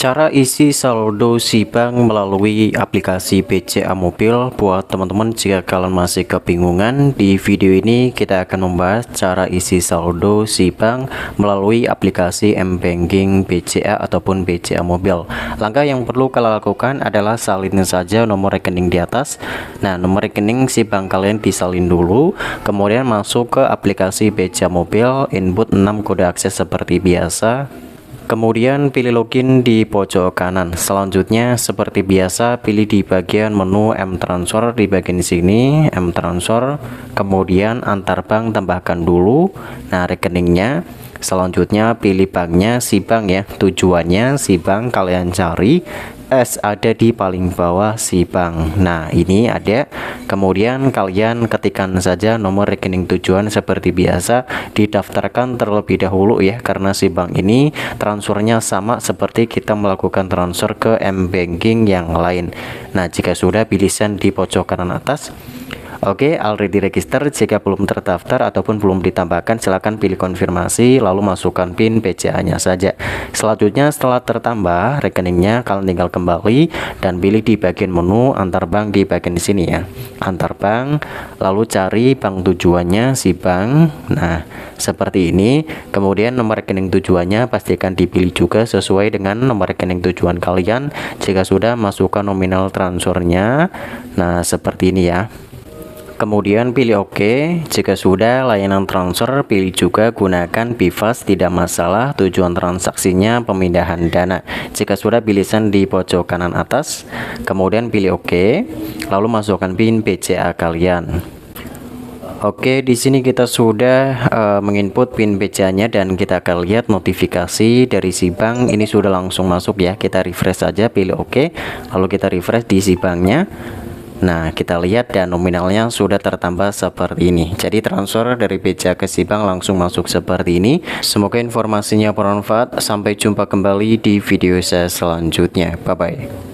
Cara isi saldo si bank melalui aplikasi BCA Mobil. Buat teman-teman, jika kalian masih kebingungan, di video ini kita akan membahas cara isi saldo si bank melalui aplikasi M-Banking BCA ataupun BCA Mobil. Langkah yang perlu kalian lakukan adalah salin saja nomor rekening di atas. Nah, nomor rekening si bank kalian disalin dulu, kemudian masuk ke aplikasi BCA Mobil, input 6 kode akses seperti biasa. Kemudian pilih login di pojok kanan. Selanjutnya seperti biasa pilih di bagian menu M-Transfer di bagian sini, M-Transfer. Kemudian antar bank tambahkan dulu nah rekeningnya. Selanjutnya pilih banknya si bank ya. Tujuannya si bank kalian cari, S ada di paling bawah si bank. Nah, ini ada. Kemudian kalian ketikkan saja nomor rekening tujuan seperti biasa, didaftarkan terlebih dahulu ya, karena si bank ini transfernya sama seperti kita melakukan transfer ke M-Banking yang lain. Nah, jika sudah pilih send di pojok kanan atas. Oke, already register. Jika belum terdaftar ataupun belum ditambahkan, silahkan pilih konfirmasi lalu masukkan PIN BCA-nya saja. Selanjutnya setelah tertambah rekeningnya, kalian tinggal kembali dan pilih di bagian menu antar bank di bagian sini ya. Antar bank, lalu cari bank tujuannya si bank. Nah, seperti ini. Kemudian nomor rekening tujuannya pastikan dipilih juga sesuai dengan nomor rekening tujuan kalian. Jika sudah, masukkan nominal transfernya. Nah, seperti ini ya. Kemudian pilih OK. Jika sudah layanan transfer, pilih juga gunakan BIFAS, tidak masalah. Tujuan transaksinya pemindahan dana. Jika sudah, pilih send di pojok kanan atas. Kemudian pilih OK. Lalu masukkan PIN BCA kalian. Oke, di sini kita sudah menginput PIN BCA-nya dan kita akan lihat notifikasi dari si bank ini sudah langsung masuk ya. Kita refresh saja, pilih OK. Lalu kita refresh di si banknya. Nah, kita lihat dan nominalnya sudah tertambah seperti ini. Jadi transfer dari BCA ke si bank langsung masuk seperti ini. Semoga informasinya bermanfaat. Sampai jumpa kembali di video saya selanjutnya. Bye bye.